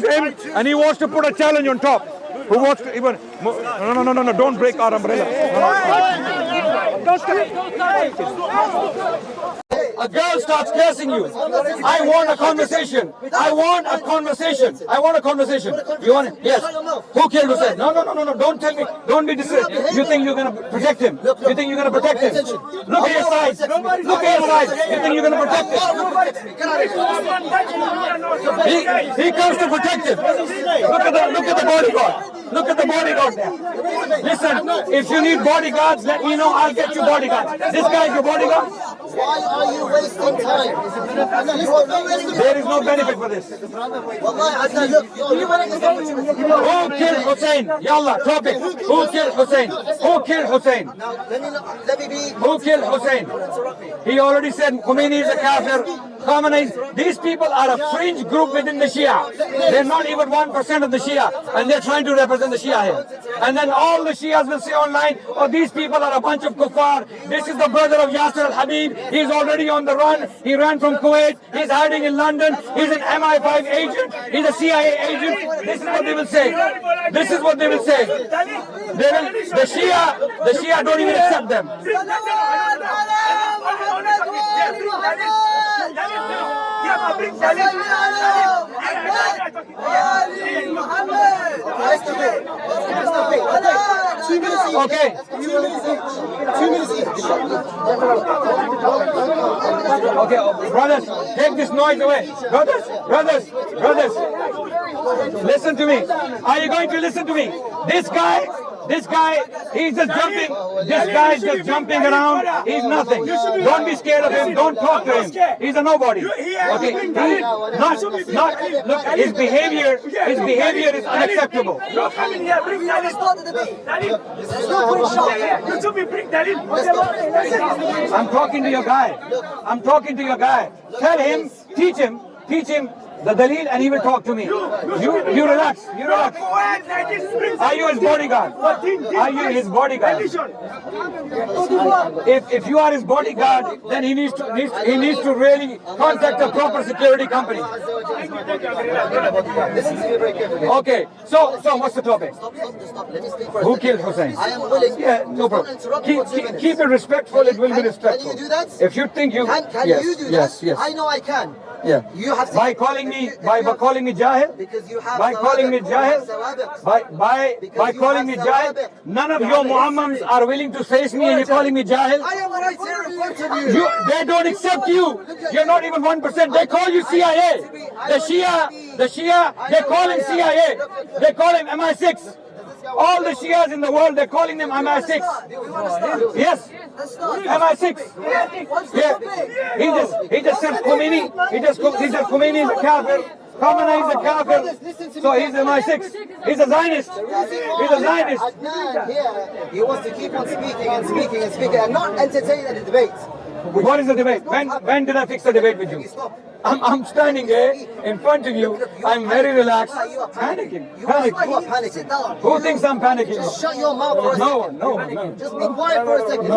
is him, and he wants to put a challenge on top. Who wants to even? No! Don't break our umbrella. A girl starts cursing you. I want a conversation. I want a conversation. I want a conversation. You want it? Yes. Who killed Hussein? No. Don't tell me. Don't be distressed. You think you're going to protect him? You think you're going to protect him? Look at your side. Look at your side. You think you're going to protect him? He comes to protect him. Look at the bodyguard. Look at the bodyguard there. Listen, if you need bodyguards, let me know. I'll get you bodyguards. This guy is your bodyguard? Why are you wasting time? There is no benefit for this. Who killed Hussein? Yalla, topic. Who killed Hussein? Who killed Hussein? Let me be. Who killed Hussein? He already said Khomeini is a kafir. Khamenei. These people are a fringe group within the Shia. They're not even 1% of the Shia, and they're trying to represent the Shia here. And then all the Shias will say online, oh, these people are a bunch of kuffar. This is the brother of Yasser al-Habib. He's already on the run. He ran from Kuwait. He's hiding in London. He's an MI5 agent. He's a CIA agent. This is what they will say. This is what they will say. The Shia don't even accept them. Okay. 2 minutes each. Okay, brothers, take this noise away. Brothers, listen to me. Are you going to listen to me? This guy, he's just jumping. This guy is just jumping around. He's nothing. Don't be scared of him. Don't talk to him. He's a nobody. Okay, look, his behavior is unacceptable. I'm talking to your guy. Tell him, teach him the dalil, and he will talk to me. You relax. Are you his bodyguard? If you are his bodyguard, then he needs to really contact a proper security company. Okay, so what's the topic? Who killed Hussein? I am willing. Yeah, no problem. Keep it respectful. It will be respectful. Can you do that? If you think you Can yes, you do that? yes. I know I can. Yeah. You have to, by calling me jahil, because you have by calling me jahil, by calling me jahil, none of your muammams are willing to face me, and you're calling me jahil. I am right here in front of you. They don't accept you. You're not even 1%. They call you CIA. The Shia, they call him CIA. They call him MI6. All the Shias in the world, they're calling them MI6. Yes, MI6. Yeah. He just said Khomeini. He said Khomeini is a kafir. Khamenei is a kafir. So he's MI6. He's a Zionist. He wants to keep on speaking and not entertain the debate. What is the debate? When did I fix the debate with you? I'm standing there in front of you. I'm very relaxed. Panicking. You are panicking. Who thinks I'm panicking? Just shut your mouth for a second. No. Just be quiet for a second.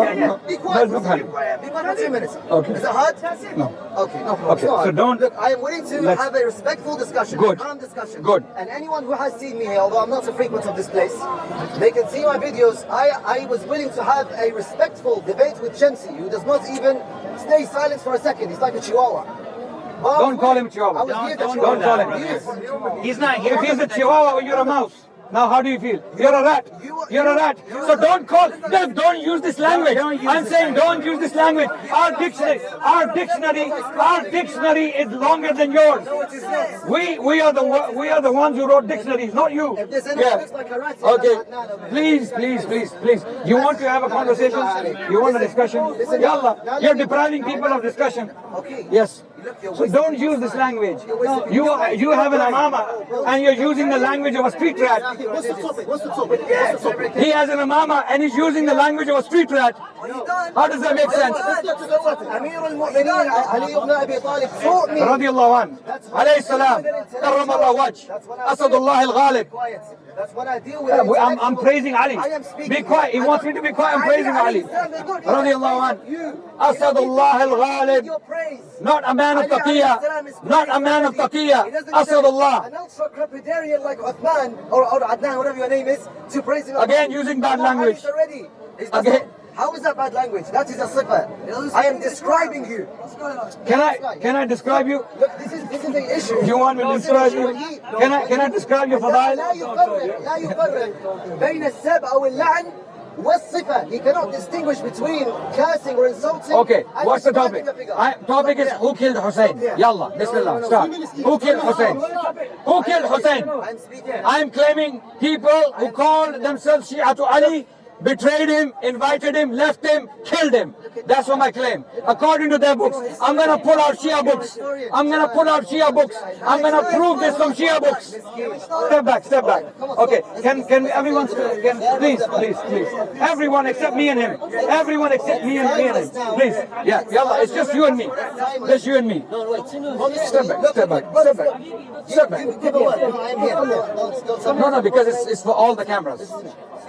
Be quiet for a second. Be quiet for 2 minutes. Okay. Is it hard? No. Okay, no problem. Okay, so don't... Look, I am willing to have a respectful discussion. Good. A calm discussion. Good. And anyone who has seen me here, although I'm not a frequent of this place, they can see my videos. I was willing to have a respectful debate with Shamsi, who does not even stay silent for a second. He's like a chihuahua. Don't call him chihuahua. Don't call him. He's not here. If he's a chihuahua, you're a mouse. Now how do you feel? You're a rat. So don't use this language. I'm saying don't use this language. Our dictionary is longer than yours. We are the ones who wrote dictionaries, not you. If there's anyone who looks like a rat, Okay. Please. You want to have a conversation? You want a discussion? Yalla. You're depriving people of discussion. Okay. Yes. So don't use this language. You have an amama and you're using the language of a street rat. What's the topic? What's the topic? What's the topic? He has an imama and he's using the language of a street rat. How does that make sense? أمير المؤمنين علي بن أبي طالب taught me. رضي الله عنه عليه السلام كرم الله وجه أسد الله الغالب. That's what I deal with. I'm praising Ali. Be quiet. He wants me to be quiet. I'm praising Ali. رضي الله عنه أسد الله الغالب. Your praise. Not a man of taqiyya. Not a man of taqiyya. أسد الله. An ultra-crepidarian like Uthman or Adnan, whatever your name is, to praise him. Again using bad language. Already. Again. How is that bad language? That is a sifa. I am describing you. Can I describe you? Look, this is the issue. Do you want me to describe you? Can I describe your fadail? لا يفرق بين السب أو اللعن والصفة. He cannot distinguish between cursing or insulting. Okay, and what's the topic? describing a figure. Topic is who killed Hussein? Yalla, bismillah, start. Who killed Hussein? Who killed Hussein? I'm speaking. I'm claiming people who call themselves Shia to Ali betrayed him, invited him, left him, killed him. That's what my claim. According to their books. I'm going to pull out Shia books. I'm going to pull out Shia books. I'm going to prove this from Shia books. Step back, step back. Okay, can everyone, please. Everyone except me and him. Everyone except me and him. Please. Yeah, yalla, it's just you and me. Just you and me. Step back. Give a word. No, I am here. No, because it's for all the cameras.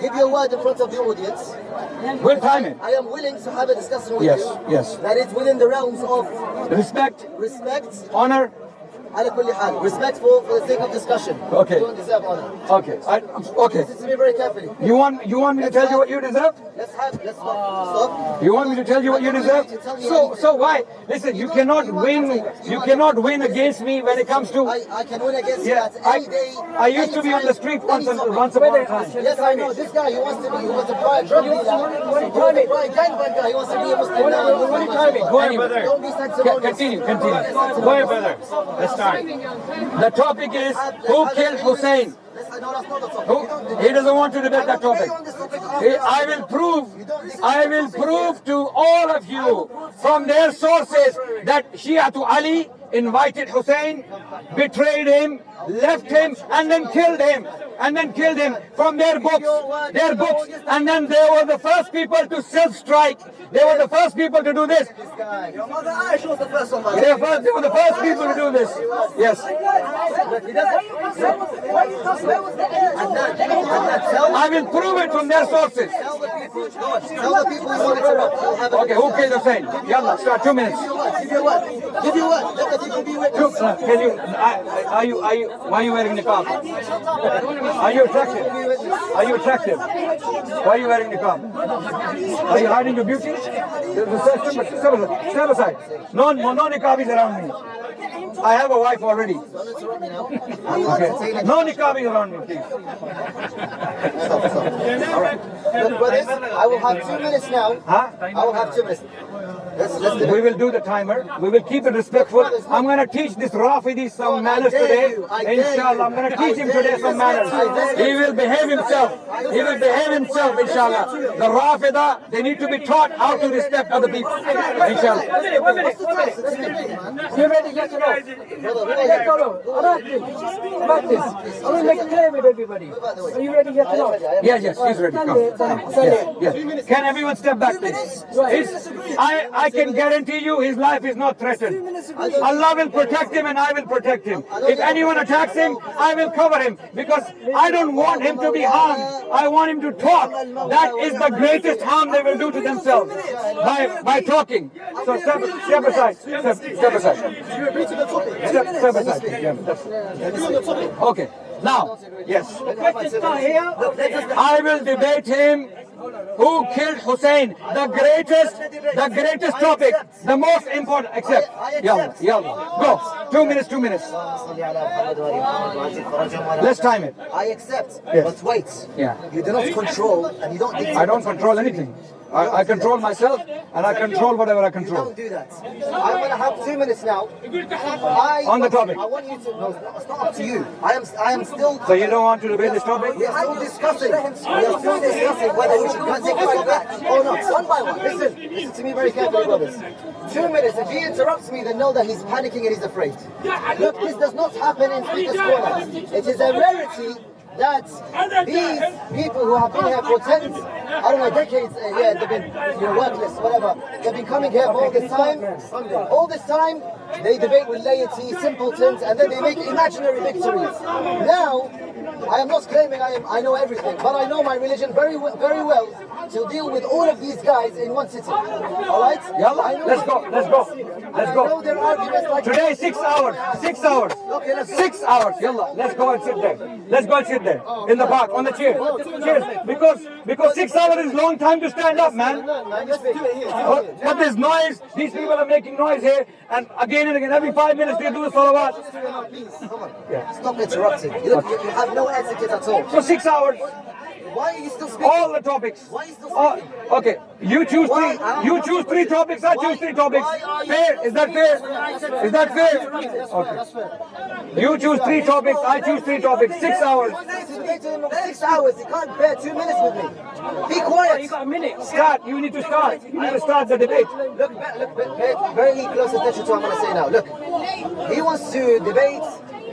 Give your word in front of the audience. We'll time it. I am willing to have a discussion with Yes, you. yes. That is within the realms of Respect, respect. honor. على كل حال. Respectful for the sake of discussion. Okay. You don't deserve honor. Okay. Okay. Listen to me very carefully. You want me to tell you what you deserve? Let's stop. You want me to tell you what you deserve? So why? Listen, you cannot win against me when it comes to. I can win against Yeah, you at any day. I used to be on the street once upon a time. Yes, I know. This guy, he was a prior drug dealer. He was a prior gangbang guy. He wants to be a Muslim now. Go ahead, brother. Don't be sanctimonious. Continue. Go ahead, brother. Let's start. The topic is who killed Hussein? No, that's not the topic. He doesn't want to debate that topic. I will prove to all of you from their sources that Shia to Ali invited Hussein, betrayed him, left him, and then killed him. From their books, and then they were the first people to self-strike. They were the first people to do this. Your mother Aisha was the first one. They were the first people to do this. Yes. I will prove it from their sources. Tell the people who want to interrupt. Okay, who killed Hussein? Yalla, start 2 minutes. Give your word. Let the people be witness. Are you, why are you wearing niqab? Are you attractive? Why are you wearing niqab? Are you hiding your beauty? Step aside. No niqabis around me. I have a wife already. Okay. No niqabis around me, please. All right. Look, brothers, I will have 2 minutes now. Huh? I will have 2 minutes. Let's do We it. will do the timer. We will keep it respectful. I'm going to teach this Rafidi some manners today. Inshallah, I'm going to teach him today some manners. He will behave himself. Inshallah. The Rafida, they need to be taught how to respect other people. Inshallah. You ready? Yes or no? Yes or no? Practice. I will make a claim with everybody. Are you ready? Yes or no? Yes, he's ready. Come. Yes. Can everyone step back, please? I can guarantee you his life is not threatened. Allah will protect him and I will protect him. If anyone attacks him, I will cover him because I don't want him to be harmed. I want him to talk. That is the greatest harm they will do to themselves by talking. So step aside. Step aside. Step aside. Yeah. Okay. Now, yes. I will debate him. Who killed Hussein? The greatest topic, the most important. Except, yalla, go. 2 minutes. Let's time it. I accept, Yes. but wait. Yeah. You do not control and you don't dictate. I don't control anything. I control myself and I control whatever I You control. don't do that. I'm going to have 2 minutes now. On the topic. I want you to. No, it's not up to you. I am still. So you don't want to debate this topic? We are still discussing. Whether we should take it back or not. One by one. Listen to me very carefully, brothers. 2 minutes. If he interrupts me, then know that he's panicking and he's afraid. Look, this does not happen in Speaker's Corner. It is a rarity that these people who have been here for tens, I don't know, decades, yeah, they've been workless, whatever. They've been coming here for all this time. All this time, they debate with laity, simpletons, and then they make imaginary victories. Now, I am not claiming I know everything, but I know my religion very well to deal with all of these guys in one sitting. All right? Yalla, let's go. I know their arguments like Today 6 hours. 6 hours. Okay, let's go. 6 hours. Yalla, let's go and sit there. Let's go and sit there in the park on the chair. Cheers. Because 6 hours is long time to stand up, man. But there's noise. These people are making noise here, and again every 5 minutes they do the salawat. Come on. Stop interrupting. You have no etiquette at all. So 6 hours. Why are you still speaking? All the topics. Why are you still speaking? Okay, you choose three. You choose 3 topics. I choose 3 topics. Fair? Is that fair? Is that fair? Okay. You choose 3 topics. I choose 3 topics. 6 hours. 6 hours. You can't bear 2 minutes with me. Be quiet. You got a minute. Start. You need to start. You need to start the debate. Look, pay very close attention to what I'm going to say now. Look, he wants to debate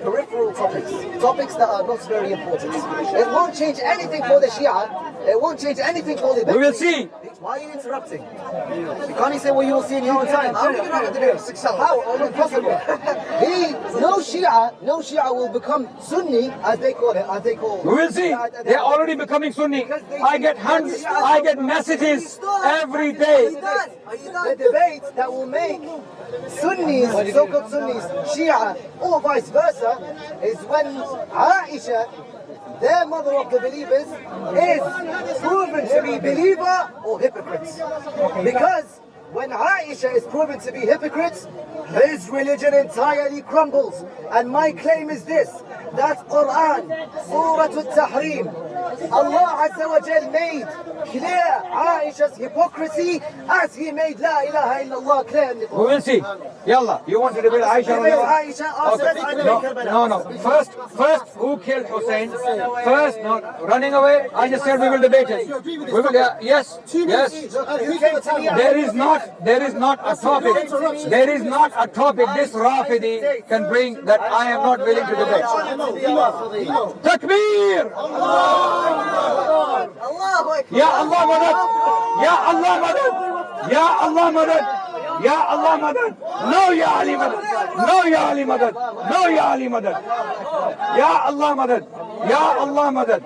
peripheral topics that are not very important. It won't change anything for the Shia. It won't change anything for the. We will see. Why are you interrupting? You can't say what you will see in your own time. How are you going to have a debate? 6 hours. How? Impossible. No Shia will become Sunni, as they call it, We will see. They are already becoming Sunni. I get messages every day. The debate that will make Sunnis, so-called Sunnis, Shia, or vice versa, is when Aisha, their mother of the believers, is proven to be believer or hypocrite. Because when Aisha is proven to be hypocrite, his religion entirely crumbles. And my claim is this, that Quran, Surah Al-Tahrim, Allah Azza wa Jal made clear Aisha's hypocrisy as he made La ilaha illallah clear. We will see. Yalla, you want to debate Aisha? No. First, who killed Hussein? First, not running away. I just said we will debate it. We will. Yes. There is not a topic. There is not a topic this Rafidi can bring that I am not willing to debate. Takbir! Ya Allah madad! Ya Allah madad! Ya Allah madad! Ya Allah madad! No Ya Ali madad! No Ya Ali madad! No Ya Ali madad! Ya Allah madad! Ya Allah madad!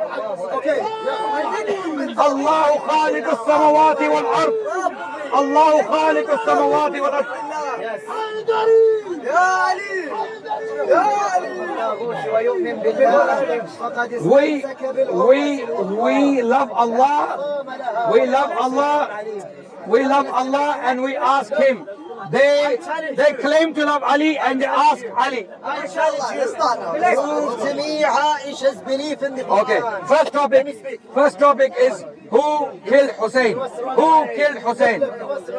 الله خالق السماوات والأرض الله خالق السماوات والأرض We love Allah. We love Allah and we ask Him. They claim to love Ali and they ask Ali. Prove to me Aisha's belief in the Quran. Okay, first topic is who killed Hussein? Who killed Hussein?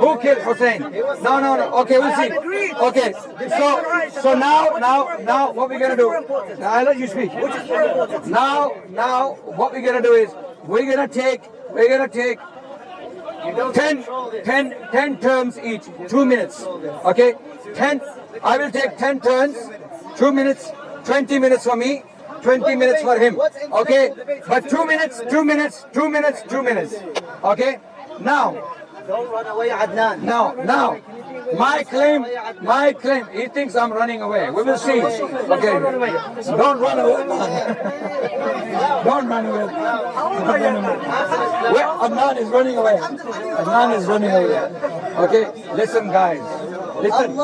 Who killed Hussein? No. Okay, we'll see. Okay, so now what we're gonna do? Now I'll let you speak. Now what we're gonna do is we're gonna take 10 terms each, 2 minutes. Okay? 10. I will take 10 turns, 2 minutes, 20 minutes for me, 20 minutes for him. Okay? But 2 minutes. Okay? Now. Don't run away, Adnan. Now. My claim, he thinks I'm running away. We will see. Okay. Don't run away. Don't run away. Well, Adnan is running away. Okay, listen guys. Listen,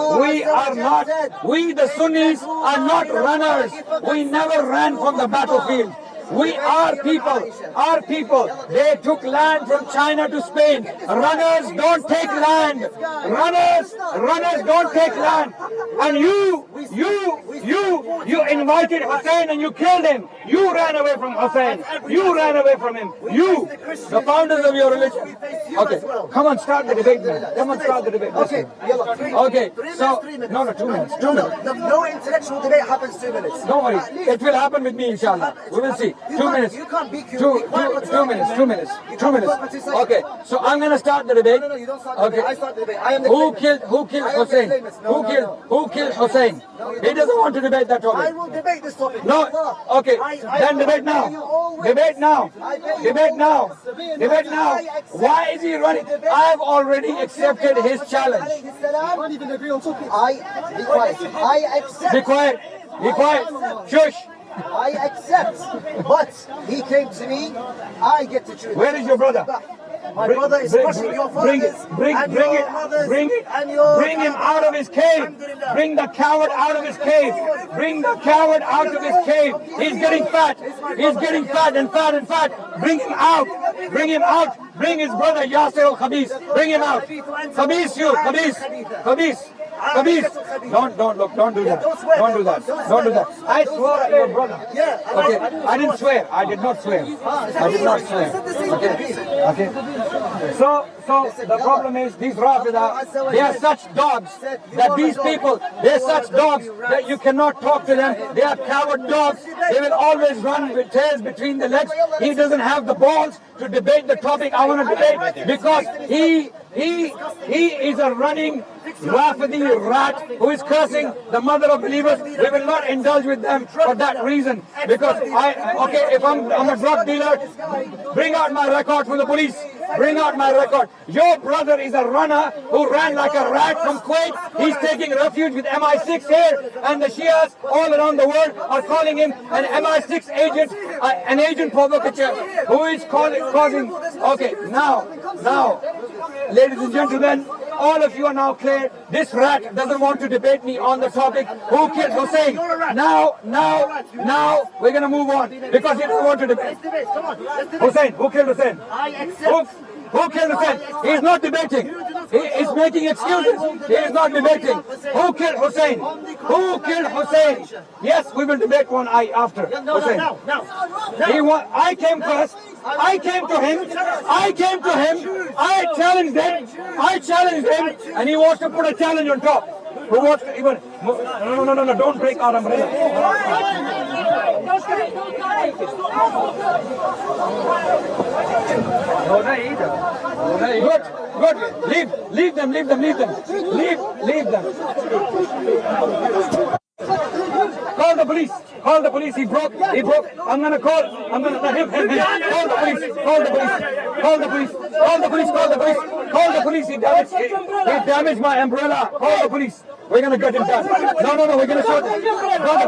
we the Sunnis are not runners. We never ran from the battlefield. We are people. They took land from China to Spain. Runners don't take land. Runners don't take land. And you invited Hussein and you killed him. You ran away from Hussein. You ran away from him. You, the founders of your religion. Okay, come on, start the debate, man. Come on, start the debate. Okay, okay. So, 2 minutes. 2 minutes. No intellectual debate happens 2 minutes. Don't worry. It will happen with me, inshallah. We will see. 2 minutes. You can't be cute. Two, Be quiet for 2 2 minutes. 2 minutes. You 2 can't be minutes. quiet for 2 seconds. Okay. So I'm gonna start the debate. No, you don't start the Okay. debate. I start the debate. I am the Who claimant. killed I am the Hussein? claimant. No, no. Who killed Hussein? He doesn't want to debate that I topic. will debate this topic. No. Allah. Okay. Then debate I pay you now. always. Debate now. I pay you Debate now. always. Sabir, Debate now. I accept Why is he running? the debate. I've already accepted his challenge. I can't even agree on topics. Be quiet. I accept. Be quiet. Be quiet. Shush. I accept. But he came to me. I get to choose. Where is your brother? My brother is crushing your fathers and your mothers and your... Bring him out of his cave. Bring the coward out of his cave. Bring the coward out of his cave. He's getting fat. He's getting fat and fat and fat. Bring him out. Bring him out. Bring his brother Yasser al-Khabis. Bring him out. Khabis, you. Khabis. Khabis. Khabis. Don't look. Don't do that. Don't do that. Don't do that. I swore at your brother. Okay. I didn't swear. I did not swear. I did not swear. Okay. Okay. So the problem is these Rafida, they are such dogs that these people, they're such dogs that you cannot talk to them. They are coward dogs. They will always run with tails between the legs. He doesn't have the balls to debate the topic I want to debate because he is a running Rafidi rat who is cursing the mother of believers. We will not indulge with them for that reason. Because if I'm a drug dealer, bring out my record for the police. Bring out my record. Your brother is a runner who ran like a rat from Kuwait. He's taking refuge with MI6 here, and the Shias all around the world are calling him an MI6 agent, an agent provocateur who is causing. Okay, now, ladies and gentlemen, all of you are now clear. This rat doesn't want to debate me on the topic who killed Hussein. Now, we're going to move on because he doesn't want to debate. Hussein, who killed Hussein? I accept. Who killed Hussein? He is not debating. He is making excuses. He is not debating. Who killed Hussein? Who killed Hussein? Yes, we will debate one eye after. Hussein. I came first. I came to him. I I challenged him. And he wants to put a challenge on top. Who wants to even... No, don't break our umbrella. Good. Leave them. Leave them. Call the police. He broke. I'm gonna call him. Call the police. He damaged my umbrella. Call the police. We're gonna get him done. No, we're gonna show them.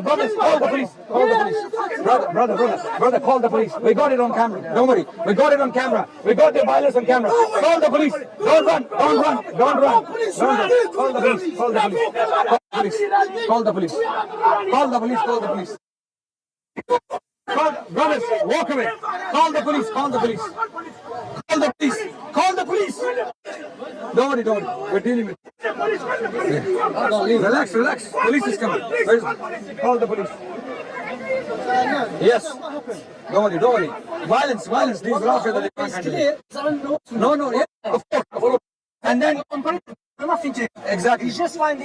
Brothers, call the police. Brother, call the police. We got it on camera. Don't worry. We got it on camera. We got the violence on camera. Call the police. Don't run. Call the police. Brothers, walk away. Call the police. Don't worry. We're dealing with it. Relax. Police is coming. Call the police. Yes. Don't worry. Violence. These Rafida, they can't handle it. No. Yeah, of course. And then exactly.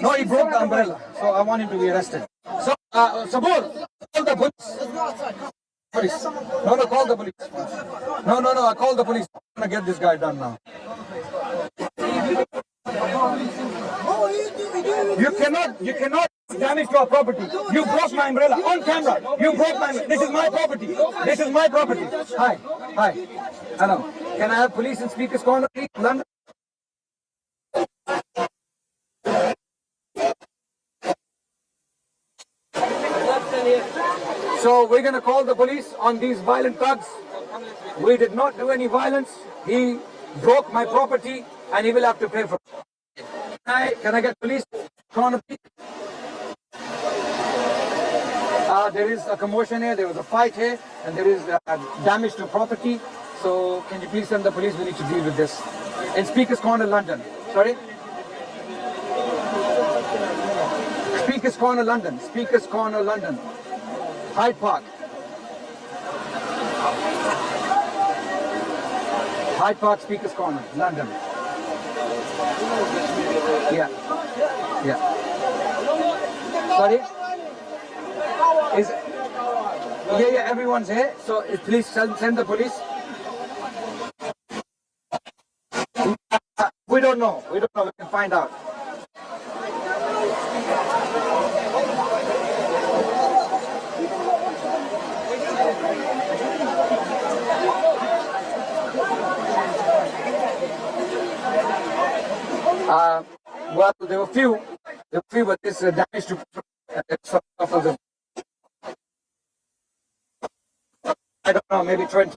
No, he broke the umbrella. So I want him to be arrested. So Sabur, call the police. No, call the police. No, I call the police. I'm gonna get this guy done now. You cannot damage to our property. You broke my umbrella on camera. You broke my umbrella. This is my property. Hi. Hello. Can I have police in Speaker's Corner, please? London. So we're going to call the police on these violent thugs. We did not do any violence. He broke my property and he will have to pay for it. Can I get police? Corner, please. There is a commotion here, there was a fight here, and there is damage to property. So can you please send the police? We need to deal with this. In Speaker's Corner, London. Sorry? Speaker's Corner, London. Hyde Park, Speaker's Corner, London. Yeah. Sorry? Yeah, everyone's here. So please send the police. We don't know. We can find out. Well, there were few, but this damage to I don't know, maybe 20.